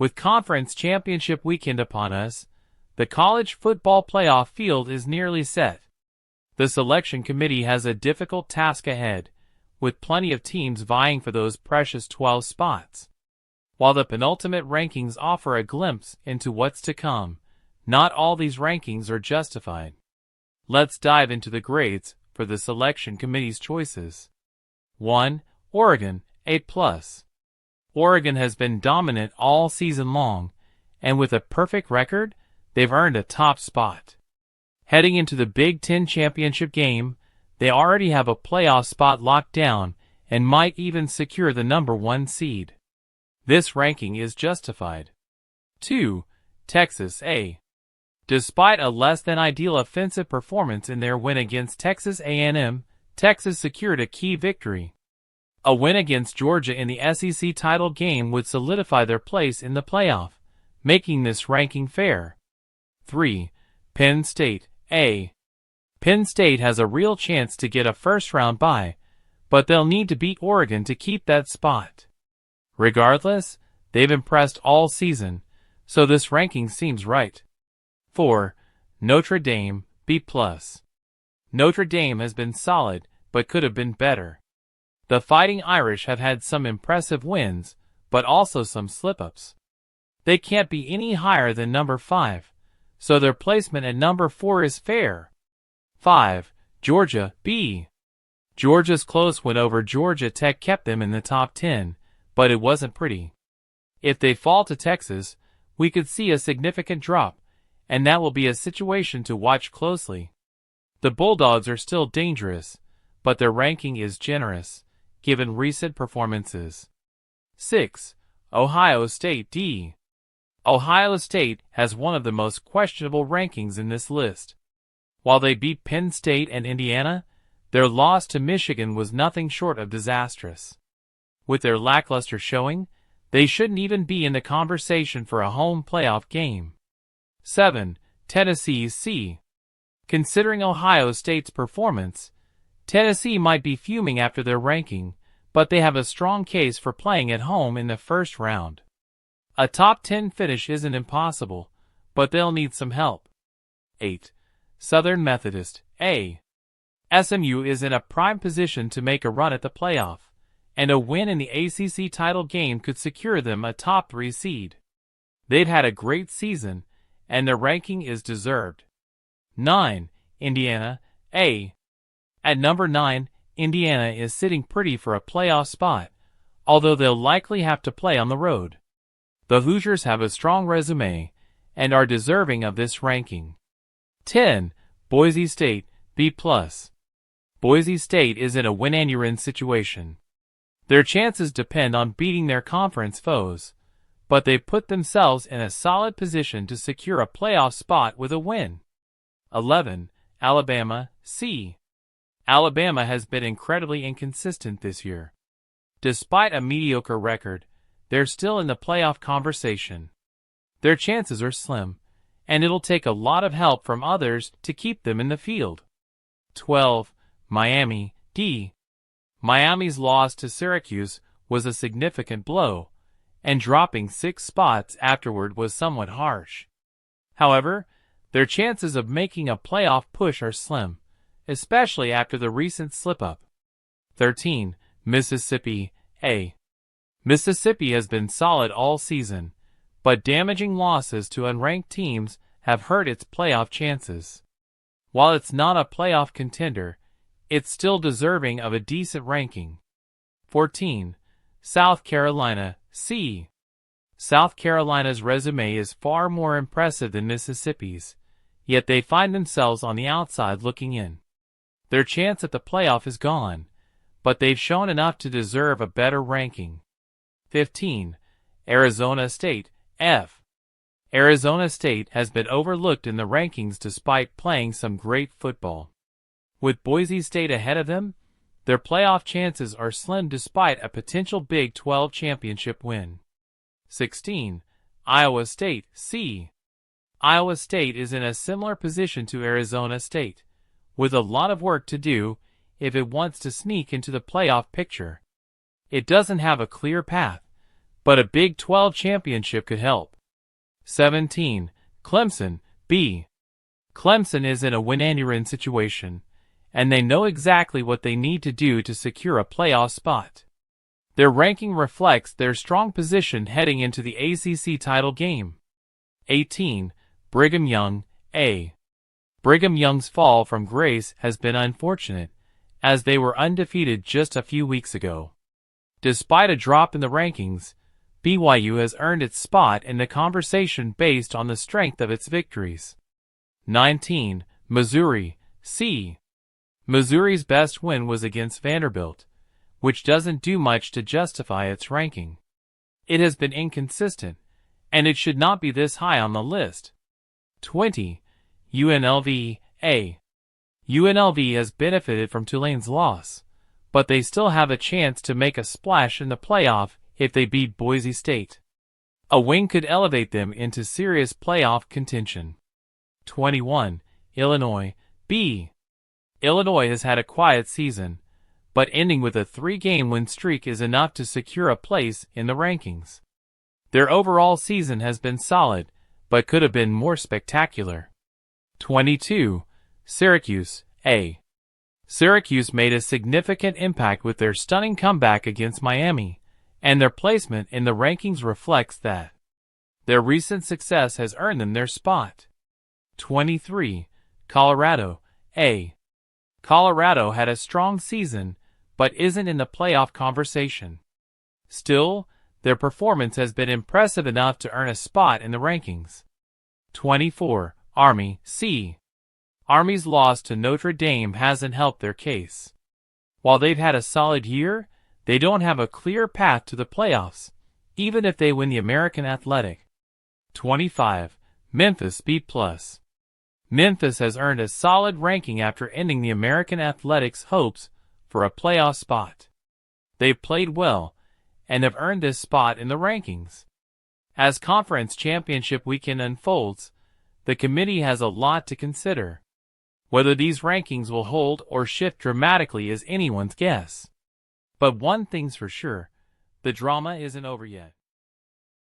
With conference championship weekend upon us, the college football playoff field is nearly set. The selection committee has a difficult task ahead, with plenty of teams vying for those precious 12 spots. While the penultimate rankings offer a glimpse into what's to come, not all these rankings are justified. Let's dive into the grades for the selection committee's choices. 1. Oregon, A+. Oregon has been dominant all season long, and with a perfect record, they've earned a top spot. Heading into the Big Ten championship game, they already have a playoff spot locked down and might even secure the number 1 seed. This ranking is justified. 2. Texas, A. Despite a less-than-ideal offensive performance in their win against Texas A&M, Texas secured a key victory. A win against Georgia in the SEC title game would solidify their place in the playoff, making this ranking fair. 3. Penn State, A. Penn State has a real chance to get a first-round bye, but they'll need to beat Oregon to keep that spot. Regardless, they've impressed all season, so this ranking seems right. 4. Notre Dame, B+. Notre Dame has been solid, but could have been better. The Fighting Irish have had some impressive wins, but also some slip-ups. They can't be any higher than number 5, so their placement at number 4 is fair. 5. Georgia, B. Georgia's close win over Georgia Tech kept them in the top 10, but it wasn't pretty. If they fall to Texas, we could see a significant drop, and that will be a situation to watch closely. The Bulldogs are still dangerous, but their ranking is generous, given recent performances. 6. Ohio State, D. Ohio State has one of the most questionable rankings in this list. While they beat Penn State and Indiana, their loss to Michigan was nothing short of disastrous. With their lackluster showing, they shouldn't even be in the conversation for a home playoff game. 7. Tennessee, C. Considering Ohio State's performance, Tennessee might be fuming after their ranking, but they have a strong case for playing at home in the first round. A top 10 finish isn't impossible, but they'll need some help. 8. Southern Methodist, A. SMU is in a prime position to make a run at the playoff, and a win in the ACC title game could secure them a top 3 seed. They've had a great season, and their ranking is deserved. 9. Indiana, A. At number 9, Indiana is sitting pretty for a playoff spot, although they'll likely have to play on the road. The Hoosiers have a strong resume, and are deserving of this ranking. 10. Boise State, B+. Boise State is in a win-and-you're-in situation. Their chances depend on beating their conference foes, but they put themselves in a solid position to secure a playoff spot with a win. 11. Alabama, C. Alabama has been incredibly inconsistent this year. Despite a mediocre record, they're still in the playoff conversation. Their chances are slim, and it'll take a lot of help from others to keep them in the field. 12. Miami, D. Miami's loss to Syracuse was a significant blow, and dropping 6 spots afterward was somewhat harsh. However, their chances of making a playoff push are slim, especially after the recent slip-up. 13. Mississippi, A. Mississippi has been solid all season, but damaging losses to unranked teams have hurt its playoff chances. While it's not a playoff contender, it's still deserving of a decent ranking. 14. South Carolina, C. South Carolina's resume is far more impressive than Mississippi's, yet they find themselves on the outside looking in. Their chance at the playoff is gone, but they've shown enough to deserve a better ranking. 15. Arizona State, F. Arizona State has been overlooked in the rankings despite playing some great football. With Boise State ahead of them, their playoff chances are slim despite a potential Big 12 championship win. 16. Iowa State, C. Iowa State is in a similar position to Arizona State, with a lot of work to do if it wants to sneak into the playoff picture. It doesn't have a clear path, but a Big 12 championship could help. 17. Clemson, B. Clemson is in a win-and-run situation, and they know exactly what they need to do to secure a playoff spot. Their ranking reflects their strong position heading into the ACC title game. 18. Brigham Young, A. Brigham Young's fall from grace has been unfortunate, as they were undefeated just a few weeks ago. Despite a drop in the rankings, BYU has earned its spot in the conversation based on the strength of its victories. 19. Missouri, C. Missouri's best win was against Vanderbilt, which doesn't do much to justify its ranking. It has been inconsistent, and it should not be this high on the list. 20. UNLV, A. UNLV has benefited from Tulane's loss, but they still have a chance to make a splash in the playoff if they beat Boise State. A win could elevate them into serious playoff contention. 21. Illinois, B. Illinois has had a quiet season, but ending with a 3-game win streak is enough to secure a place in the rankings. Their overall season has been solid, but could have been more spectacular. 22. Syracuse, A. Syracuse made a significant impact with their stunning comeback against Miami, and their placement in the rankings reflects that. Their recent success has earned them their spot. 23. Colorado, A. Colorado had a strong season, but isn't in the playoff conversation. Still, their performance has been impressive enough to earn a spot in the rankings. 24. Army, C. Army's loss to Notre Dame hasn't helped their case. While they've had a solid year, they don't have a clear path to the playoffs, even if they win the American Athletic. 25. Memphis, B+. Memphis has earned a solid ranking after ending the American Athletics' hopes for a playoff spot. They've played well, and have earned this spot in the rankings. As conference championship weekend unfolds, the committee has a lot to consider. Whether these rankings will hold or shift dramatically is anyone's guess. But one thing's for sure, the drama isn't over yet.